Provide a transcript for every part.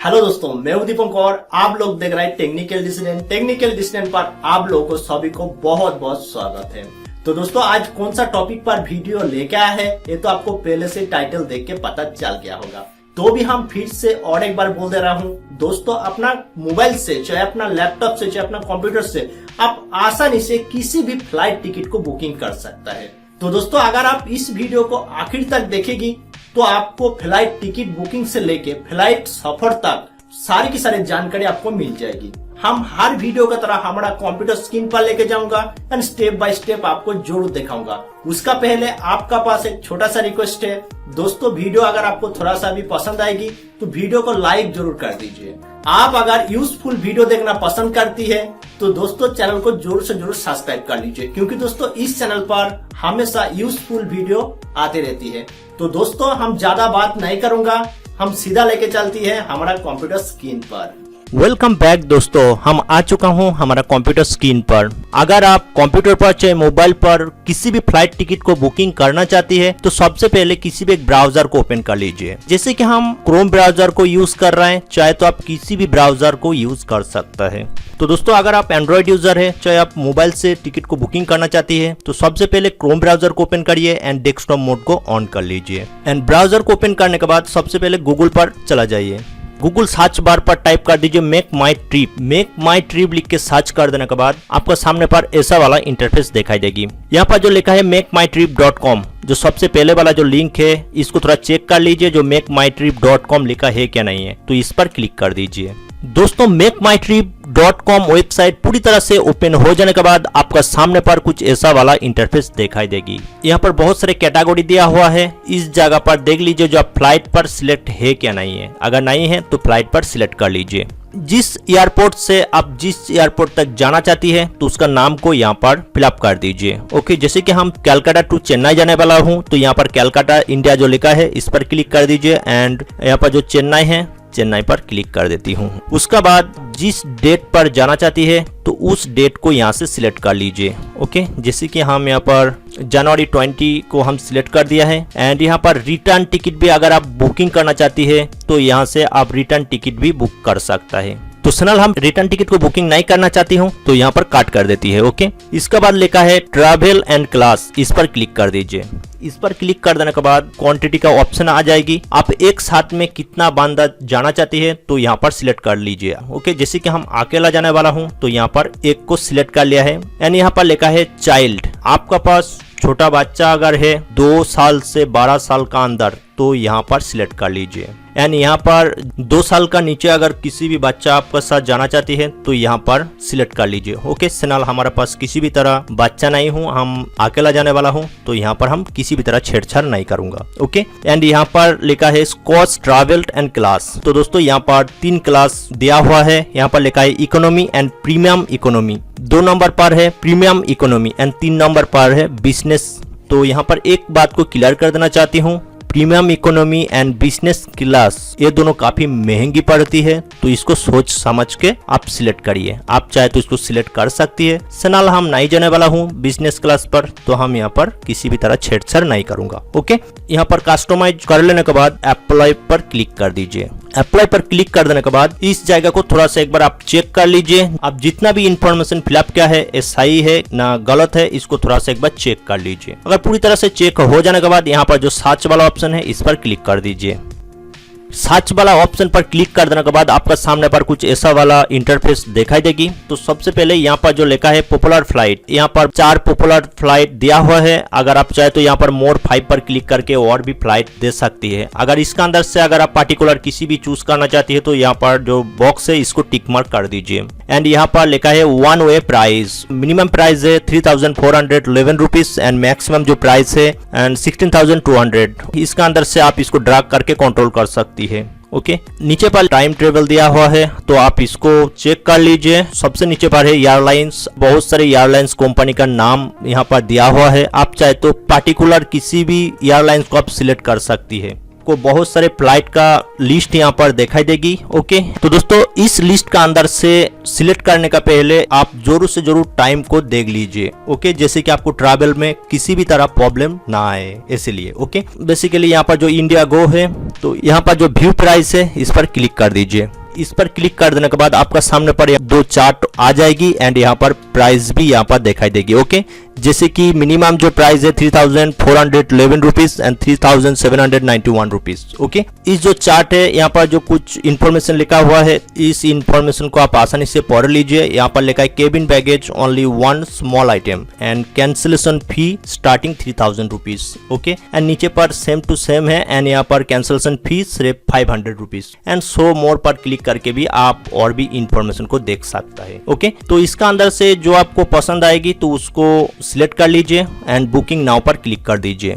Hello दोस्तों, मैं हूं दीपक और आप लोग देख रहे हैं टेक्निकल डिसीजन। टेक्निकल डिसीजन पर आप लोगों को सभी को बहुत बहुत स्वागत है। तो दोस्तों, आज कौन सा टॉपिक पर वीडियो लेके आया है ये तो आपको पहले से टाइटल देख के पता चल गया होगा। तो भी हम फिर से और एक बार बोल दे रहा हूँ दोस्तों, अपना मोबाइल से चाहे अपना लैपटॉप से चाहे अपना कंप्यूटर से आप आसानी से किसी भी फ्लाइट टिकट को बुकिंग कर सकता है। तो दोस्तों, अगर आप इस वीडियो को आखिर तक देखेगी तो आपको फ्लाइट टिकट बुकिंग से लेके फ्लाइट सफर तक सारी की सारी जानकारी आपको मिल जाएगी। हम हर वीडियो की तरह हमारा कंप्यूटर स्क्रीन पर लेके जाऊंगा एंड स्टेप बाय स्टेप आपको जरूर दिखाऊंगा। उसका पहले आपका पास एक छोटा सा रिक्वेस्ट है दोस्तों, वीडियो अगर आपको थोड़ा सा भी पसंद आएगी तो वीडियो को लाइक जरूर कर दीजिए। आप अगर यूजफुल वीडियो देखना पसंद करती है तो दोस्तों चैनल को जरूर से जरूर सब्सक्राइब कर लीजिए, क्योंकि दोस्तों इस चैनल पर हमेशा यूजफुल वीडियो आती रहती है। तो दोस्तों, हम ज्यादा बात नहीं करूंगा, हम सीधा लेके चलती है हमारा कंप्यूटर स्क्रीन पर। वेलकम बैक दोस्तों, हम आ चुका हूं हमारा कंप्यूटर स्क्रीन पर। अगर आप कंप्यूटर पर चाहे मोबाइल पर किसी भी फ्लाइट टिकट को बुकिंग करना चाहती है तो सबसे पहले किसी भी एक ब्राउजर को ओपन कर लीजिए। जैसे कि हम क्रोम ब्राउजर को यूज कर रहे हैं, चाहे तो आप किसी भी ब्राउजर को यूज कर सकता है। तो दोस्तों, अगर आप एंड्रॉइड यूजर है चाहे आप मोबाइल से टिकट को बुकिंग करना चाहती है तो सबसे पहले क्रोम ब्राउजर को ओपन करिए एंड डेस्कटॉप मोड को ऑन कर लीजिए। एंड ब्राउजर को ओपन करने के बाद सबसे पहले गूगल पर चला जाइए। गूगल सर्च बार पर टाइप कर दीजिए मेक माई ट्रिप। मेक माई ट्रिप लिख के सर्च कर देने के बाद आपका सामने पर ऐसा वाला इंटरफेस दिखाई देगी। यहाँ पर जो लिखा है makeMyTrip.com, जो सबसे पहले वाला जो लिंक है इसको थोड़ा चेक कर लीजिए जो makeMyTrip.com लिखा है क्या नहीं है, तो इस पर क्लिक कर दीजिए। दोस्तों, makeMyTrip.com वेबसाइट पूरी तरह से ओपन हो जाने के बाद आपका सामने पर कुछ ऐसा वाला इंटरफेस दिखाई देगी। यहाँ पर बहुत सारे कैटेगरी दिया हुआ है। इस जगह पर देख लीजिए जो आप फ्लाइट पर सिलेक्ट है क्या नहीं है। अगर नहीं है तो फ्लाइट पर सिलेक्ट कर लीजिए। जिस एयरपोर्ट से आप जिस एयरपोर्ट तक जाना चाहती है तो उसका नाम को यहाँ पर फिलअप कर दीजिए। ओके, जैसे कि हम कलकत्ता टू चेन्नई जाने वाला हूँ तो यहाँ पर कलकत्ता इंडिया जो लिखा है इस पर क्लिक कर दीजिए एंड यहाँ पर जो चेन्नई है चेन्नई पर क्लिक कर देती हूँ। उसका बाद जिस डेट पर जाना चाहती है तो उस डेट को यहाँ से सिलेक्ट कर लीजिए। ओके, जैसे कि हम यहाँ पर जनवरी 20 को हम सिलेक्ट कर दिया है। एंड यहाँ पर रिटर्न टिकट भी अगर आप बुकिंग करना चाहती है तो यहाँ से आप रिटर्न टिकट भी बुक कर सकता है। तो सनल हम रिटर्न टिकट को बुकिंग नहीं करना चाहती हूँ तो यहाँ पर काट कर देती है। ओके, इसके बाद लिखा है ट्रैवल एंड क्लास, इस पर क्लिक कर दीजिए। इस पर क्लिक कर देने के बाद क्वांटिटी का ऑप्शन आ जाएगी। आप एक साथ में कितना बंदा जाना चाहती है तो यहाँ पर सिलेक्ट कर लीजिए। ओके, जैसे कि हम अकेला जाने वाला हूँ तो यहाँ पर एक को सिलेक्ट कर लिया है। एंड यहाँ पर लिखा है चाइल्ड, आपका पास छोटा बच्चा अगर है 2 साल से 12 साल का अंदर तो यहाँ पर सिलेक्ट कर लीजिए। एंड यहाँ पर 2 साल का नीचे अगर किसी भी बच्चा आपके साथ जाना चाहती है तो यहाँ पर सिलेक्ट कर लीजिए। ओके, सनल हमारे पास किसी भी तरह बच्चा नहीं हूँ, हम अकेला जाने वाला हूँ तो यहाँ पर हम किसी भी तरह छेड़छाड़ नहीं करूंगा। ओके, एंड यहाँ पर लिखा है कॉस्ट ट्रैवल एंड क्लास। तो दोस्तों यहाँ पर 3 क्लास दिया हुआ है। यहाँ पर लिखा है economy and premium economy. 2 number पर है प्रीमियम इकोनॉमी एंड 3 नंबर पर है बिजनेस। तो यहाँ पर एक बात को क्लियर कर देना चाहती हूँ, premium economy and business class ये दोनों काफी महंगी पड़ती है, तो इसको सोच समझ के आप सिलेक्ट करिए। आप चाहे तो इसको सिलेक्ट कर सकती है। सनाल हम नहीं जाने वाला हूँ बिजनेस क्लास पर तो हम यहाँ पर किसी भी तरह छेड़छाड़ नहीं करूंगा। ओके, यहाँ पर कस्टमाइज कर लेने के बाद अप्लाई पर क्लिक कर दीजिए। अप्लाई पर क्लिक कर देने के बाद इस जगह को थोड़ा सा एक बार आप चेक कर लीजिए। आप जितना भी इंफॉर्मेशन फिलअप किया है ये सही है ना गलत है, इसको थोड़ा सा एक बार चेक कर लीजिए। अगर पूरी तरह से चेक हो जाने के बाद यहाँ पर जो सर्च वाला ऑप्शन है इस पर क्लिक कर दीजिए। सर्च वाला ऑप्शन पर क्लिक कर देने के बाद आपका सामने पर कुछ ऐसा वाला इंटरफेस दिखाई देगी। तो सबसे पहले यहाँ पर जो लिखा है पॉपुलर फ्लाइट, यहाँ पर 4 पॉपुलर फ्लाइट दिया हुआ है। अगर आप चाहे तो यहाँ पर मोर 5 पर क्लिक करके और भी फ्लाइट दे सकती है। अगर इसका अंदर से अगर आप पार्टिकुलर किसी भी चूज करना चाहती है तो यहाँ पर जो बॉक्स है इसको टिक मार्क कर दीजिए। एंड यहाँ पर लिखा है 1 वे प्राइस, मिनिमम प्राइस है 3411 रुपीज एंड मैक्सिमम जो प्राइस है एंड 16,200। इसका अंदर से आप इसको ड्रैग करके कंट्रोल कर सकती है। ओके, नीचे पर टाइम ट्रेवल दिया हुआ है तो आप इसको चेक कर लीजिए। सबसे नीचे पर है एयरलाइंस, बहुत सारे एयरलाइंस कंपनी का नाम यहाँ पर दिया हुआ है। आप चाहे तो पार्टिकुलर किसी भी एयरलाइंस को आप सिलेक्ट कर सकती है। आपको बहुत सारे फ्लाइट का लिस्ट यहाँ पर दिखाई देगी। ओके, तो दोस्तों इस लिस्ट का अंदर से सिलेक्ट करने का पहले आप जरूर से जरूर टाइम को देख लीजिए। ओके, जैसे कि आपको ट्रैवल में किसी भी तरह प्रॉब्लम ना आए इसलिए। ओके, बेसिकली यहाँ पर जो इंडिया गो है तो यहाँ पर जो व्यू प्राइस है इस पर क्लिक कर दीजिए। इस पर क्लिक कर देने के बाद आपका सामने पर दो चार्ट आ जाएगी एंड यहाँ पर प्राइस भी यहाँ पर दिखाई देगी। ओके, जैसे कि मिनिमम जो प्राइस है 3411 रुपीज एंड 3791 रुपीज। ओके, इस जो चार्ट है यहाँ पर जो कुछ इन्फॉर्मेशन लिखा हुआ है, इस इन्फॉर्मेशन को आप आसानी से पढ़ लीजिए। यहाँ पर लिखा है cabin baggage only one small item and cancellation fee starting 3000 rupees. Okay, and नीचे पर सेम टू सेम है एंड यहाँ पर कैंसिलेशन फी सिर्फ 500 रुपीज एंड सो मोर पर क्लिक करके भी आप और भी इंफॉर्मेशन को देख सकता है। ओके, तो इसका अंदर से जो आपको पसंद आएगी तो उसको सिलेक्ट कर लीजिए एंड बुकिंग नाउ पर क्लिक कर दीजिए।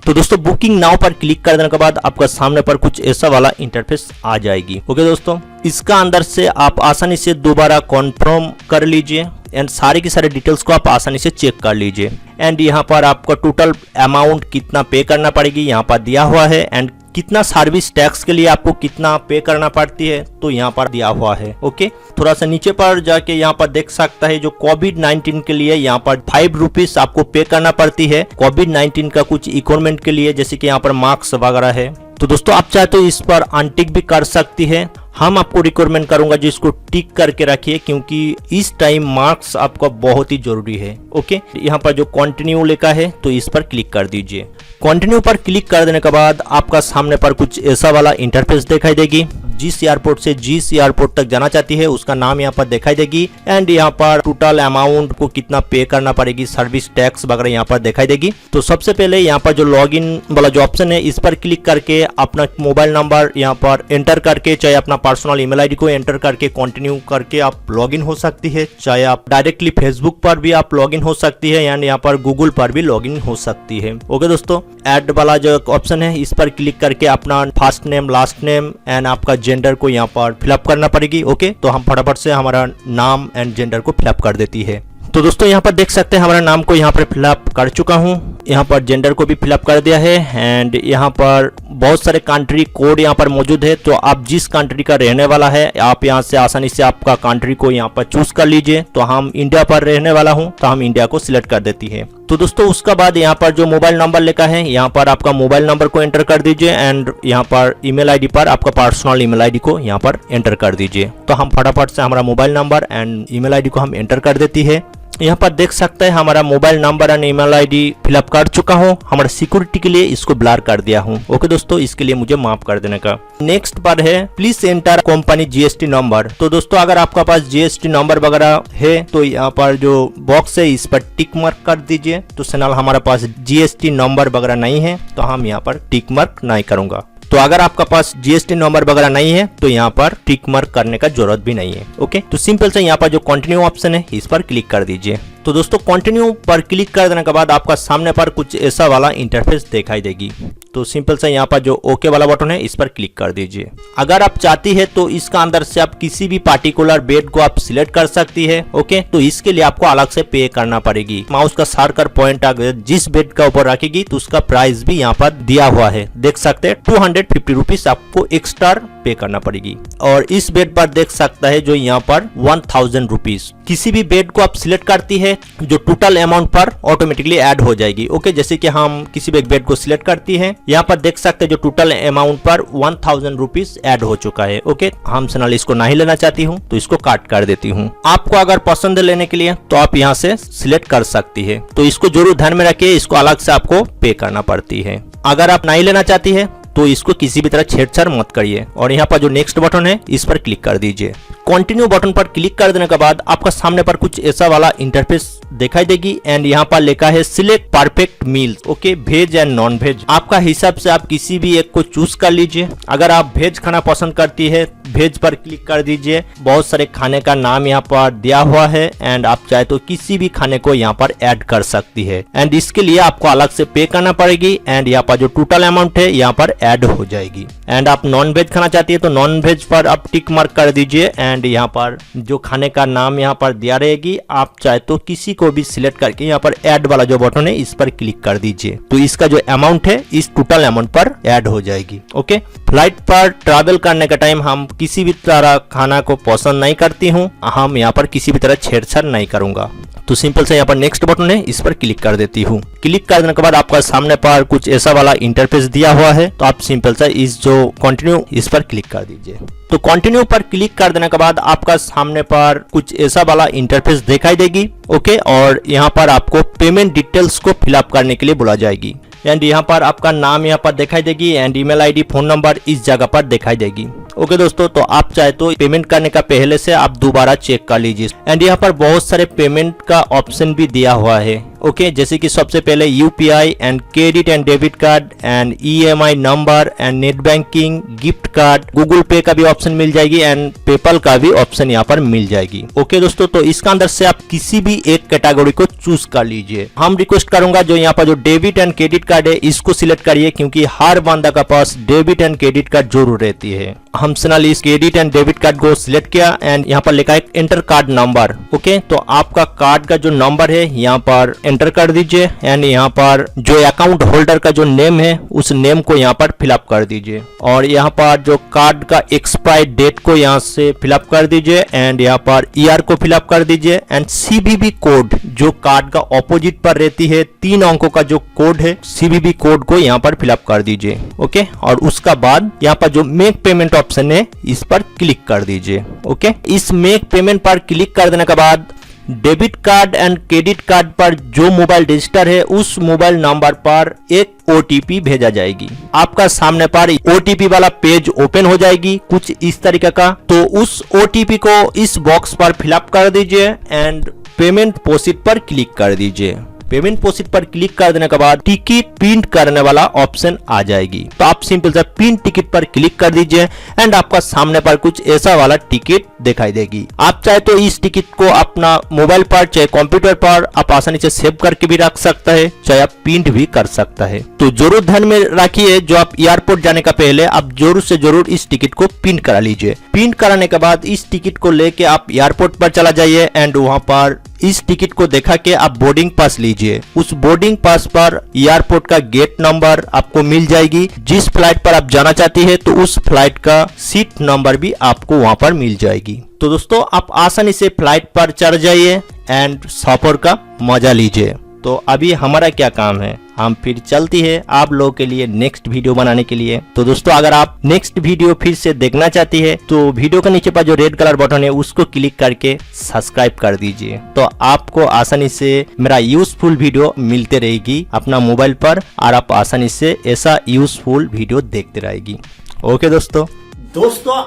तो दोस्तों बुकिंग नाउ पर क्लिक कर देने के बाद आपका सामने पर कुछ ऐसा वाला इंटरफेस आ जाएगी। ओके दोस्तों, इसका अंदर से आप आसानी से दोबारा कॉन्फर्म कर लीजिए एंड सारे की सारे डिटेल्स को आप आसानी से चेक कर लीजिए एंड यहाँ पर आपका टोटल अमाउंट कितना पे करना पड़ेगी यहाँ पर दिया हुआ है एंड कितना सर्विस टैक्स के लिए आपको कितना पे करना पड़ती है तो यहाँ पर दिया हुआ है। ओके, थोड़ा सा नीचे पर जाके यहाँ पर देख सकता है जो कोविड-19 के लिए यहाँ पर 5 रुपीज आपको पे करना पड़ती है। कोविड-19 का कुछ इक्विपमेंट के लिए जैसे कि यहाँ पर मास्क वगैरह है। तो दोस्तों आप चाहे तो इस पर अनटिक भी कर सकती है। हम आपको रिक्वायरमेंट करूंगा जिसको टिक करके रखिए क्योंकि इस टाइम मार्क्स आपका बहुत ही जरूरी है। ओके, यहाँ पर जो कंटिन्यू लिखा है तो इस पर क्लिक कर दीजिए। कंटिन्यू पर क्लिक कर देने के बाद आपका सामने पर कुछ ऐसा वाला इंटरफेस दिखाई देगी। जिस एयरपोर्ट से जिस एयरपोर्ट तक जाना चाहती है उसका नाम यहाँ पर दिखाई देगी एंड यहाँ पर टोटल अमाउंट को कितना पे करना पड़ेगी, सर्विस टैक्स वगैरह यहाँ पर दिखाई देगी। तो सबसे पहले यहाँ पर जो लॉगिन वाला जो ऑप्शन है इस पर क्लिक करके अपना मोबाइल नंबर यहाँ पर एंटर करके, चाहे अपना पर्सनल ईमेल आईडी को एंटर करके कंटिन्यू करके आप लॉगिन हो सकती है। चाहे आप डायरेक्टली फेसबुक पर भी आप लॉगिन हो सकती है एंड यहाँ पर गूगल पर भी लॉगिन हो सकती है। ओके दोस्तों, ऐड वाला जो ऑप्शन है इस पर क्लिक करके अपना first name, last name and आपका जेंडर को यहाँ पर फिलअप करना पड़ेगी। ओके, तो हम फटाफट से हमारा नाम एंड जेंडर को फिलअप कर देती है। तो दोस्तों यहाँ पर देख सकते हैं हमारा नाम को यहाँ पर फिलअप कर चुका हूँ, यहाँ पर जेंडर को भी फिलअप कर दिया है एंड यहाँ पर बहुत सारे कंट्री कोड यहाँ पर मौजूद है। तो आप जिस कंट्री का रहने वाला है आप यहाँ से आसानी से आपका कंट्री को यहाँ पर चूज कर लीजिए। तो हम इंडिया पर रहने वाला हूँ तो हम इंडिया को सिलेक्ट कर देती है। तो दोस्तों उसका बाद यहाँ पर जो मोबाइल नंबर लिखा है यहाँ पर आपका मोबाइल नंबर को एंटर कर दीजिए एंड यहाँ पर ईमेल आईडी पर आपका पर्सनल ईमेल आईडी को यहाँ पर एंटर कर दीजिए। तो हम फटाफट से हमारा mobile number and email ID को हम एंटर कर देती है। यहाँ पर देख सकते हैं हमारा mobile number and email ID fill up कर चुका हूँ। हमारा सिक्योरिटी के लिए इसको ब्लर कर दिया हूँ। ओके दोस्तों, इसके लिए मुझे माफ कर देने का। नेक्स्ट पर है please enter company GST number. तो दोस्तों अगर आपका पास जीएसटी नंबर वगैरह है तो यहाँ पर जो बॉक्स है इस पर टिक मार्क कर दीजिए। तो फिलहाल हमारे पास जीएसटी नंबर वगैरह नहीं है तो हम यहाँ पर टिक मार्क नहीं करूंगा। तो अगर आपका पास जीएसटी नंबर वगैरह नहीं है तो यहाँ पर टिक मार्क करने का जरूरत भी नहीं है। ओके, तो सिंपल से यहाँ पर जो कंटिन्यू ऑप्शन है इस पर क्लिक कर दीजिए। तो दोस्तों कंटिन्यू पर क्लिक कर देने के बाद आपका सामने पर कुछ ऐसा वाला इंटरफेस दिखाई देगी। तो सिंपल से यहाँ पर जो ओके वाला बटन है इस पर क्लिक कर दीजिए। अगर आप चाहती है तो इसका अंदर से आप किसी भी पार्टिकुलर बेड को आप सिलेक्ट कर सकती है। ओके, तो इसके लिए आपको अलग से पे करना पड़ेगी। माउस का सर्कल पॉइंट अगर जिस बेड का ऊपर रखेगी तो उसका प्राइस भी यहाँ पर दिया हुआ है, देख सकते हैं 250 रुपीज आपको एक्स्ट्रा पे करना पड़ेगी। और इस बेड पर देख सकता है जो यहाँ पर 1000 रुपीज। किसी भी बेड को आप सिलेक्ट करती है जो टोटल अमाउंट पर ऑटोमेटिकली ऐड हो जाएगी। ओके, जैसे कि हम किसी भी एक बेड को सिलेक्ट करती है यहाँ पर देख सकते हैं जो टोटल अमाउंट पर 1000 रुपीज ऐड हो चुका है। ओके, हम फिलहाल इसको नहीं लेना चाहती हूँ तो इसको काट कर देती हूँ। आपको अगर पसंद है लेने के लिए तो आप यहाँ से सिलेक्ट कर सकती है। तो इसको जरूर ध्यान में रखिए, इसको अलग से आपको पे करना पड़ती है। अगर आप नहीं लेना चाहती है तो इसको किसी भी तरह छेड़छाड़ मत करिए और यहाँ पर जो नेक्स्ट बटन है इस पर क्लिक कर दीजिए। कंटिन्यू बटन पर क्लिक कर देने के बाद आपका सामने पर कुछ ऐसा वाला इंटरफेस दिखाई देगी एंड यहाँ पर लिखा है select perfect meals. Okay, veg and non veg आपका हिसाब से आप किसी भी एक को चूज कर लीजिए। अगर आप वेज खाना पसंद करती है वेज पर क्लिक कर दीजिए। बहुत सारे खाने का नाम यहाँ पर दिया हुआ है एंड आप चाहे तो किसी भी खाने को यहाँ पर ऐड कर सकती है एंड इसके लिए आपको अलग से पे करना पड़ेगी एंड यहाँ पर जो टोटल अमाउंट है यहाँ पर ऐड हो जाएगी। एंड आप नॉन वेज खाना चाहती है तो नॉन वेज पर आप टिक मार्क कर दीजिए एंड यहाँ पर जो खाने का नाम यहाँ पर दिया रहेगी, आप चाहे तो किसी को भी सिलेक्ट करके यहाँ पर ऐड वाला जो बटन है इस पर क्लिक कर दीजिए, तो इसका जो अमाउंट है इस टोटल अमाउंट पर ऐड हो जाएगी। ओके, फ्लाइट पर ट्रैवल करने का टाइम हम किसी भी तरह खाना को पसंद नहीं करती हूँ, हम यहाँ पर किसी भी तरह छेड़छाड़ नहीं करूंगा, तो सिंपल से यहाँ पर नेक्स्ट बटन है इस पर क्लिक कर देती हूँ। क्लिक कर देने के बाद आपका सामने पर कुछ ऐसा वाला इंटरफेस दिया हुआ है, तो आप सिंपल से इस जो कंटिन्यू इस पर क्लिक कर दीजिए। तो कंटिन्यू पर क्लिक कर देने के बाद आपका सामने पर कुछ ऐसा वाला इंटरफेस दिखाई देगी। ओके, और यहाँ पर आपको पेमेंट डिटेल्स को फिलअप करने के लिए बोला जाएगी एंड यहाँ पर आपका नाम यहाँ पर दिखाई देगी and email ID phone number इस जगह पर दिखाई देगी। ओके दोस्तों, तो आप चाहे तो पेमेंट करने का पहले से आप दोबारा चेक कर लीजिए एंड यहाँ पर बहुत सारे पेमेंट का ऑप्शन भी दिया हुआ है। ओके, जैसे कि सबसे पहले UPI and credit and debit card and EMI number and net banking, gift card, Google पे का भी ऑप्शन मिल जाएगी एंड पेपल का भी ऑप्शन यहाँ पर मिल जाएगी। ओके दोस्तों, तो इसका अंदर से आप किसी भी एक कैटेगरी को चूज कर लीजिए। हम रिक्वेस्ट करूंगा जो यहाँ पर जो डेबिट एंड क्रेडिट कार्ड है इसको सिलेक्ट करिए, क्योंकि हर बंदा का पास डेबिट एंड क्रेडिट कार्ड जरूर रहती है। हम सिनाली इस क्रेडिट एंड डेबिट कार्ड को सिलेक्ट किया एंड यहाँ पर लिखा है एंटर कार्ड नंबर। ओके, तो आपका कार्ड का जो नंबर है यहाँ पर एंटर कर दीजिए एंड यहाँ पर जो अकाउंट होल्डर का जो नेम है उस नेम को यहाँ पर फिलअप कर दीजिए और यहाँ पर जो कार्ड का एक्सपायर डेट को यहाँ से फिलअप कर दीजिए एंड यहाँ पर ईआर को फिलअप कर दीजिए एंड सीवीवी कोड जो कार्ड का ऑपोजिट पर रहती है 3 अंकों का जो कोड है सीवीवी कोड को यहाँ पर फिलअप कर दीजिए। ओके, और उसका बाद यहाँ पर जो मेक पेमेंट ऑप्शन है इस पर क्लिक कर दीजिए। ओके, इस मेक पेमेंट पर क्लिक कर देने के बाद debit card and credit card पर जो मोबाइल रजिस्टर है उस मोबाइल नंबर पर एक ओटीपी भेजा जाएगी। आपका सामने पर ओटीपी वाला पेज ओपन हो जाएगी कुछ इस तरीके का, तो उस ओटीपी को इस बॉक्स पर फिलअप कर दीजिए एंड पेमेंट प्रोसीड पर क्लिक कर दीजिए। पेमेंट प्रोसीड पर क्लिक कर देने के बाद टिकट प्रिंट करने वाला ऑप्शन आ जाएगी, तो आप सिंपल से प्रिंट टिकट पर क्लिक कर दीजिए एंड आपका सामने पर कुछ ऐसा वाला टिकट दिखाई देगी। आप चाहे तो इस टिकट को अपना मोबाइल पर चाहे कंप्यूटर पर आप आसानी से सेव करके भी रख सकता है, चाहे आप प्रिंट भी कर सकता है। तो जरूर ध्यान में रखिए जो आप एयरपोर्ट जाने का पहले आप जरूर से जरूर इस टिकट को प्रिंट करा लीजिए। प्रिंट कराने के बाद इस टिकट को लेके आप एयरपोर्ट पर चला जाइए एंड वहां पर इस टिकट को दिखा के आप बोर्डिंग पास लीजिए। उस बोर्डिंग पास पर एयरपोर्ट का गेट नंबर आपको मिल जाएगी। जिस फ्लाइट पर आप जाना चाहती है तो उस फ्लाइट का सीट नंबर भी आपको वहां पर मिल जाएगी। तो दोस्तों आप आसानी से फ्लाइट पर चढ़ जाइए एंड सफर का मजा लीजिए। तो अभी हमारा क्या काम है, हम फिर चलती है आप लोगों के लिए नेक्स्ट वीडियो बनाने के लिए। तो दोस्तों अगर आप नेक्स्ट वीडियो फिर से देखना चाहती है तो वीडियो के नीचे पर जो रेड कलर बटन है उसको क्लिक करके सब्सक्राइब कर दीजिए, तो आपको आसानी से मेरा यूजफुल वीडियो मिलते रहेगी अपना मोबाइल पर और आप आसानी से ऐसा यूजफुल वीडियो देखते रहेगी। ओके दोस्तों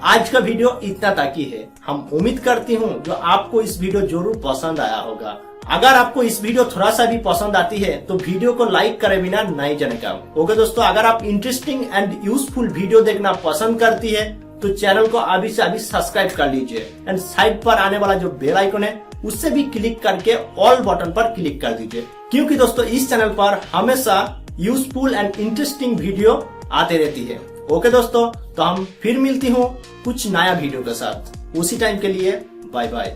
आज का वीडियो इतना तक ही है। हम उम्मीद करती हूँ जो आपको इस वीडियो जरूर पसंद आया होगा। अगर आपको इस वीडियो थोड़ा सा भी पसंद आती है तो वीडियो को लाइक करे बिना नहीं जाने का। ओके दोस्तों, अगर आप इंटरेस्टिंग एंड यूजफुल वीडियो देखना पसंद करती है तो चैनल को अभी से अभी सब्सक्राइब कर लीजिए एंड साइड पर आने वाला जो बेल आइकन है उससे भी क्लिक करके ऑल बटन पर क्लिक कर दीजिए, क्योंकि दोस्तों इस चैनल पर हमेशा यूजफुल एंड इंटरेस्टिंग वीडियो आते रहती है। ओके दोस्तों, तो हम फिर मिलती हूँ कुछ नया वीडियो के साथ। उसी टाइम के लिए बाय बाय।